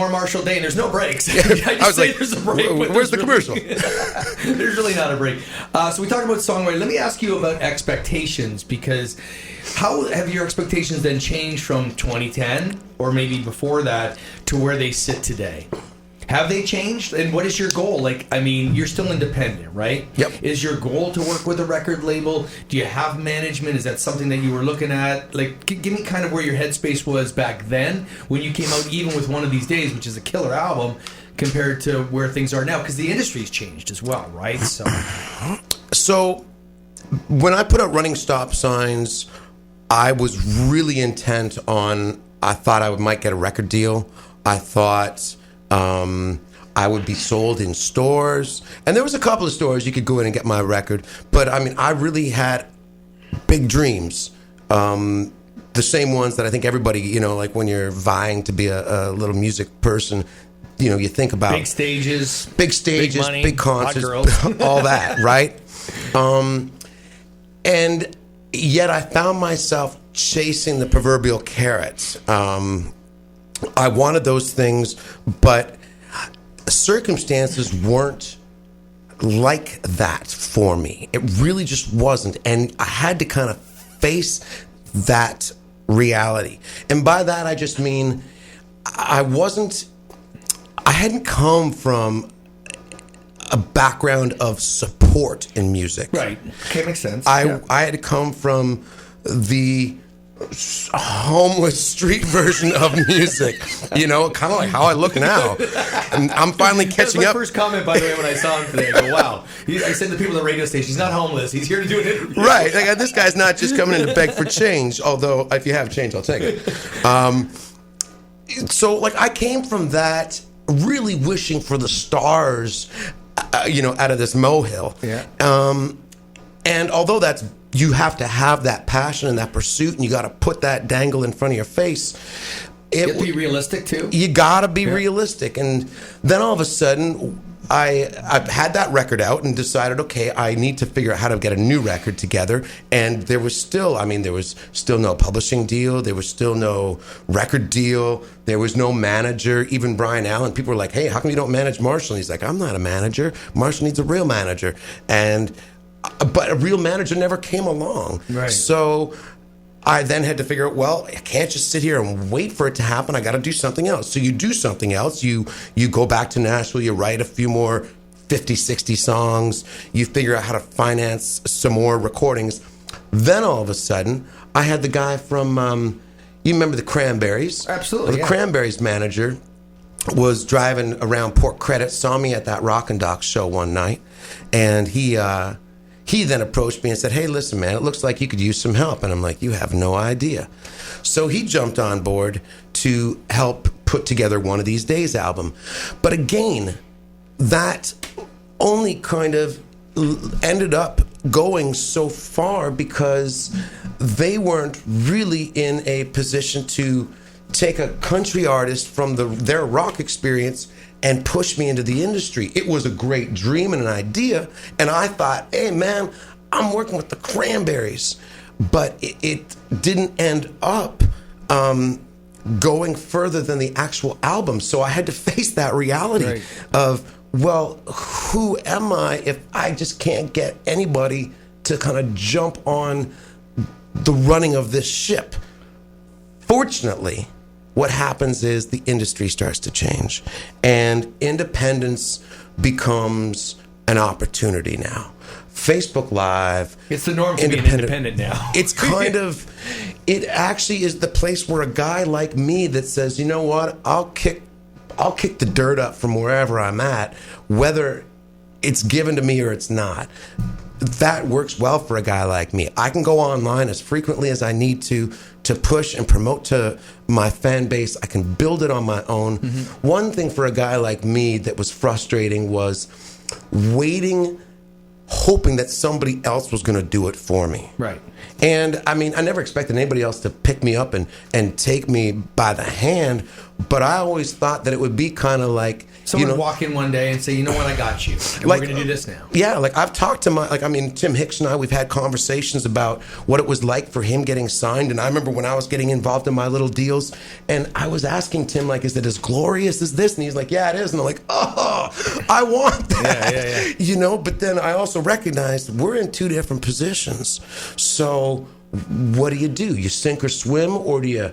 more Marshall Dane. There's no breaks. I was like, there's a break, where's the commercial? There's really not a break. So we talked about songwriting. Let me ask you about expectations, because how have your expectations then changed from 2010 or maybe before that to where they sit today? Have they changed? And what is your goal? Like, I mean, you're still independent, right? Yep. Is your goal to work with a record label? Do you have management? Is that something that you were looking at? Like, give me kind of where your headspace was back then when you came out, even with One of These Days, which is a killer album, compared to where things are now, because the industry's changed as well, right? So when I put out Running Stop Signs, I was really intent on, I thought I might get a record deal. I thought I would be sold in stores. And there was a couple of stores you could go in and get my record. But, I mean, I really had big dreams. The same ones that I think everybody, you know, like when you're vying to be a little music person, you know, you think about big stages, big money, big concerts, hot girls. all that, right? And yet I found myself chasing the proverbial carrots. I wanted those things, but circumstances weren't like that for me. It really just wasn't. And I had to kind of face that reality. And by that, I just mean I hadn't come from a background of support in music. Right. Okay, makes sense. I had come from the homeless street version of music, you know, kind of like how I look now. And I'm finally catching up. That was my first comment, by the way, when I saw him today. I go, wow. I said to people at the radio station, he's not homeless. He's here to do an interview. Right. Like, this guy's not just coming in to beg for change, although if you have change, I'll take it. So, like, I came from that really wishing for the stars, you know, out of this molehill. Yeah. And although you have to have that passion and that pursuit, and you got to put that dangle in front of your face. You have to be realistic too. You got to be realistic, and then all of a sudden, I had that record out and decided, okay, I need to figure out how to get a new record together. And there was still no publishing deal. There was still no record deal. There was no manager. Even Brian Allen, people were like, hey, how come you don't manage Marshall? And he's like, I'm not a manager. Marshall needs a real manager. But a real manager never came along. Right. So I then had to figure out, well, I can't just sit here and wait for it to happen. I got to do something else. So you do something else. You go back to Nashville. You write a few more 50, 60 songs. You figure out how to finance some more recordings. Then all of a sudden, I had the guy from, you remember the Cranberries? Absolutely, The Cranberries manager was driving around Port Credit, saw me at that Rock and Dock show one night, and he then approached me and said, hey, listen, man, it looks like you could use some help. And I'm like, you have no idea. So he jumped on board to help put together One of These Days album. But again, that only kind of ended up going so far because they weren't really in a position to take a country artist from their rock experience and push me into the industry. It was a great dream and an idea, and I thought, hey man, I'm working with the Cranberries. But it didn't end up going further than the actual album. So I had to face that reality of, well, who am I if I just can't get anybody to kind of jump on the running of this ship? Fortunately, what happens is the industry starts to change, and independence becomes an opportunity now. Facebook Live. It's the norm to be an independent now. It's kind of, it actually is the place where a guy like me that says, you know what, I'll kick the dirt up from wherever I'm at, whether it's given to me or it's not. That works well for a guy like me. I can go online as frequently as I need to push and promote to my fan base. I can build it on my own. Mm-hmm. One thing for a guy like me that was frustrating was waiting, hoping that somebody else was going to do it for me. Right. And I mean, I never expected anybody else to pick me up and take me by the hand, but I always thought that it would be kind of like Someone walk in one day and say, you know what, I got you. And Like, we're going to do this now. Yeah, like I've talked to Tim Hicks and I, we've had conversations about what it was like for him getting signed. And I remember when I was getting involved in my little deals, and I was asking Tim, like, is it as glorious as this? And he's like, yeah, it is. And I'm like, oh, I want that. Yeah. But then I also recognized we're in two different positions. So what do? You sink or swim, or do you,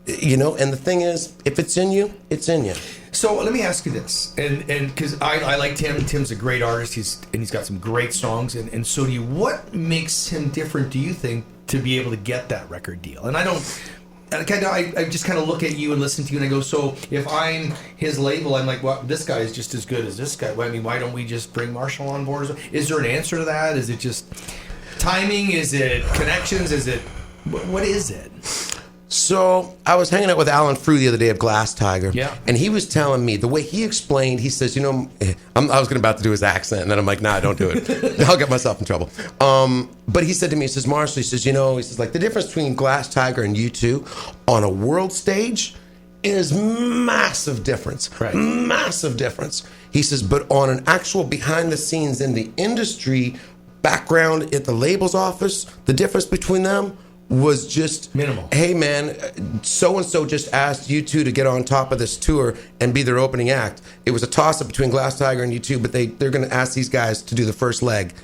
and the thing is, if it's in you, it's in you. So let me ask you this, and because I like Tim. Tim's a great artist. He's got some great songs, and so do you. What makes him different, do you think, to be able to get that record deal? And I just kind of look at you and listen to you, and I go, so if I'm his label, I'm like, well, this guy is just as good as this guy. Well, I mean, why don't we just bring Marshall on board? Is there an answer to that? Is it just timing? Is it connections? Is it what is it? So I was hanging out with Alan Frew the other day of Glass Tiger, and he was telling me the way he explained. He says, I was about to do his accent, and then I'm like, nah, don't do it. I'll get myself in trouble. But he said to me, he says, Marshall, he says, like the difference between Glass Tiger and U2 on a world stage is massive difference, right? Massive difference. He says, but on an actual behind the scenes in the industry background at the label's office, the difference between them was just minimal. Hey man, so and so just asked U2 to get on top of this tour and be their opening act. It was a toss up between Glass Tiger and U2, but they're going to ask these guys to do the first leg.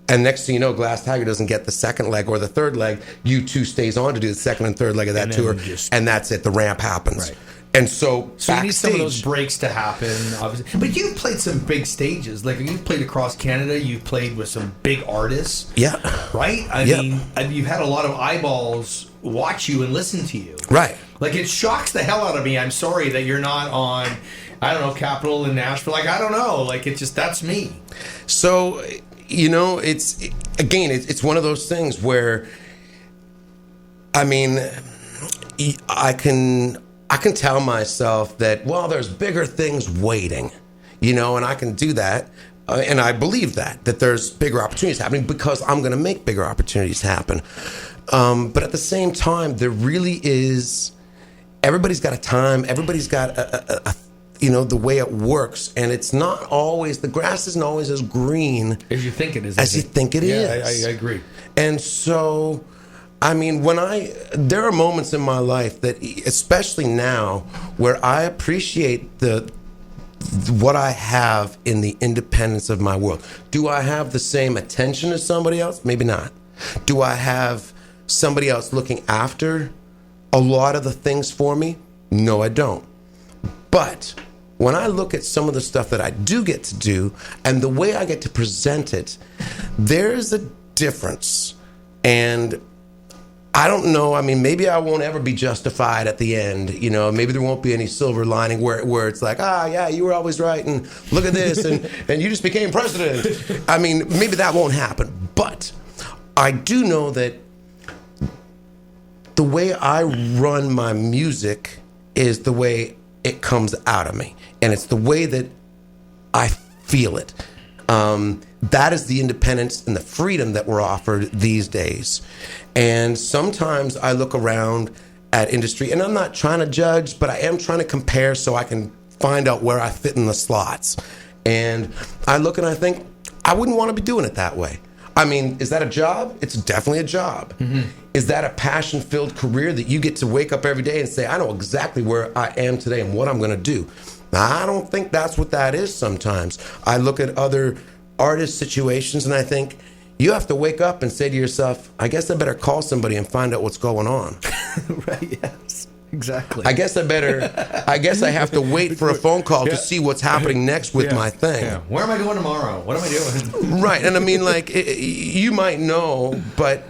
And next thing you know, Glass Tiger doesn't get the second leg or the third leg. U2 stays on to do the second and third leg of that tour, and that's it. The ramp happens. Right. And so you need some of those breaks to happen, obviously. But you've played some big stages. Like, you've played across Canada. You've played with some big artists. Yeah. Right? I mean, you've had a lot of eyeballs watch you and listen to you. Right. Like, it shocks the hell out of me. I'm sorry that you're not on, I don't know, Capitol in Nashville. Like, I don't know. Like, it's just, that's me. So, it's one of those things where, I mean, I can tell myself that, well, there's bigger things waiting, and I can do that. And I believe that there's bigger opportunities happening because I'm going to make bigger opportunities happen. But at the same time, there really is, everybody's got a time, everybody's got a the way it works. And it's not always, the grass isn't always as green as you think it is. As you think it is. I agree. And so, I mean, there are moments in my life that, especially now, where I appreciate what I have in the independence of my world. Do I have the same attention as somebody else? Maybe not. Do I have somebody else looking after a lot of the things for me? No, I don't. But when I look at some of the stuff that I do get to do and the way I get to present it, there's a difference. And I don't know. I mean, maybe I won't ever be justified at the end. Maybe there won't be any silver lining where it's like, yeah, you were always right, and look at this, and you just became president. I mean, maybe that won't happen. But I do know that the way I run my music is the way it comes out of me, and it's the way that I feel it. That is the independence and the freedom that we're offered these days. And sometimes I look around at industry, and I'm not trying to judge, but I am trying to compare so I can find out where I fit in the slots. And I look and I think, I wouldn't want to be doing it that way. I mean, is that a job? It's definitely a job. Mm-hmm. Is that a passion-filled career that you get to wake up every day and say, I know exactly where I am today and what I'm going to do? Now, I don't think that's what that is sometimes. I look at other artist situations and I think, you have to wake up and say to yourself, I guess I better call somebody and find out what's going on. Right, yes, exactly. I guess I have to wait for a phone call to see what's happening next with my thing. Yeah. Where am I going tomorrow? What am I doing? Right, and I mean, like, you might know, but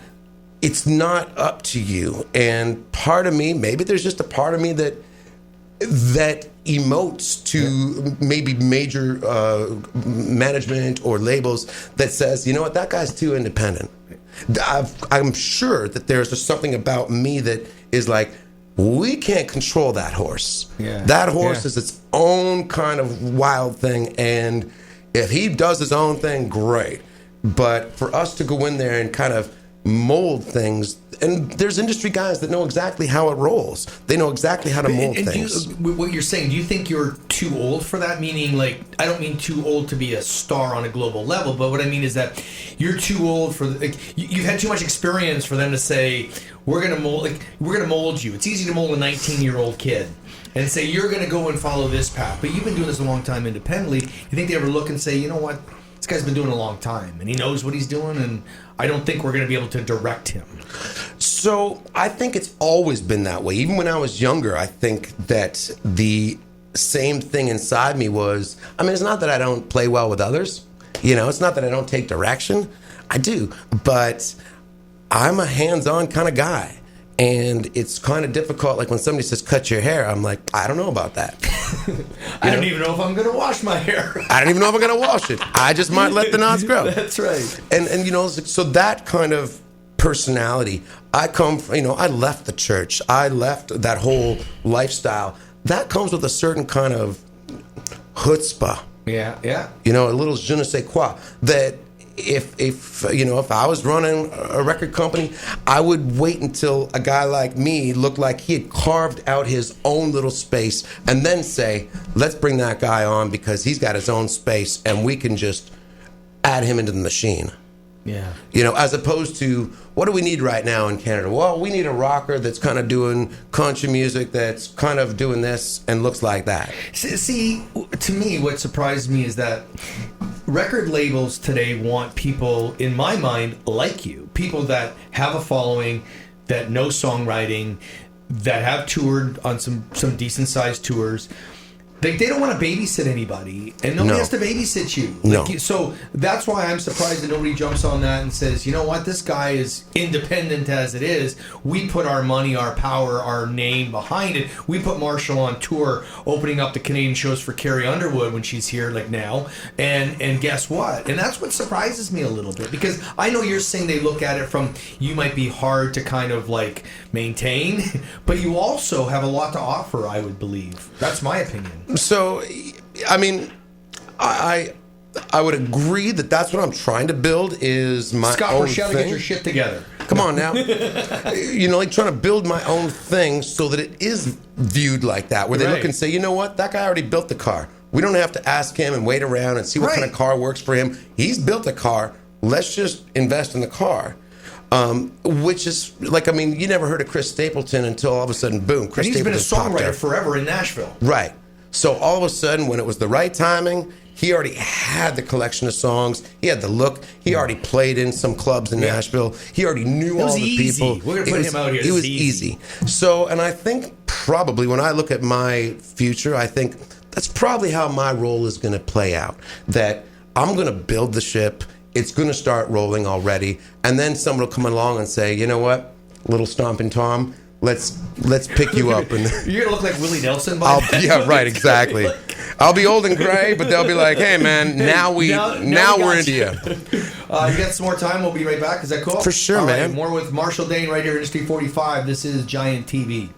it's not up to you. And part of me, maybe there's just a part of me that emotes to maybe major management or labels that says, you know what, that guy's too independent. I'm sure that there's just something about me that is like, we can't control that horse. Yeah. That horse is its own kind of wild thing, and if he does his own thing, great. But for us to go in there and kind of mold things. And there's industry guys that know exactly how it rolls. They know exactly how to mold things. What you're saying, do you think you're too old for that? Meaning, like, I don't mean too old to be a star on a global level, but what I mean is that you're too old for, like, you've had too much experience for them to say, we're gonna mold you. It's easy to mold a 19-year-old kid and say, you're gonna go and follow this path. But you've been doing this a long time independently. You think they ever look and say, you know what? This guy's been doing it a long time, and he knows what he's doing, and I don't think we're going to be able to direct him. So I think it's always been that way. Even when I was younger, I think that the same thing inside me was, I mean, it's not that I don't play well with others. You know, it's not that I don't take direction. I do. But I'm a hands-on kind of guy. And it's kind of difficult, like when somebody says, cut your hair, I'm like, I don't know about that. I don't even know if I'm going to wash my hair. I don't even know if I'm going to wash it. I just might let the knots grow. That's right. And you know, so that kind of personality, I come from, you know, I left the church. I left that whole lifestyle. That comes with a certain kind of chutzpah. Yeah, yeah. You know, a little je ne sais quoi. That if you know, if I was running a record company, I would wait until a guy like me looked like he had carved out his own little space and then say, let's bring that guy on because he's got his own space and we can just add him into the machine. Yeah. You know, as opposed to, what do we need right now in Canada? Well, we need a rocker that's kind of doing country music, that's kind of doing this and looks like that. See, to me, what surprised me is that record labels today want people, in my mind, like you. People that have a following, that know songwriting, that have toured on some decent-sized tours. They don't want to babysit anybody, and nobody has to babysit you. Like, so that's why I'm surprised that nobody jumps on that and says, you know what, this guy is independent as it is. We put our money, our power, our name behind it. We put Marshall on tour, opening up the Canadian shows for Carrie Underwood when she's here, like now. And guess what? And that's what surprises me a little bit, because I know you're saying they look at it from, you might be hard to kind of like maintain, but you also have a lot to offer, I would believe. That's my opinion. So, I mean, I would agree that that's what I'm trying to build is my Scott own Rochelle, thing. get your shit together. Come on now. You know, like trying to build my own thing so that it is viewed like that, where they look and say, you know what, that guy already built the car. We don't have to ask him and wait around and see what kind of car works for him. He's built a car. Let's just invest in the car. Which is like, I mean, you never heard of Chris Stapleton until all of a sudden, boom, Chris Stapleton. He's been a songwriter forever in Nashville. Right. So all of a sudden, when it was the right timing, he already had the collection of songs. He had the look. He already played in some clubs in Nashville. He already knew all the people. We're going to put him out here. It was easy. So, and I think probably when I look at my future, I think that's probably how my role is going to play out. That I'm going to build the ship. It's going to start rolling already. And then someone will come along and say, you know what, little Stompin' Tom, let's pick you up. And you're gonna look like Willie Nelson by then. Yeah, right, exactly. I'll be old and gray, but they'll be like, hey man, now we're into you. You got some more time, we'll be right back. Is that cool? For sure, man. More with Marshall Dane right here, Industry 45. This is Giant TV.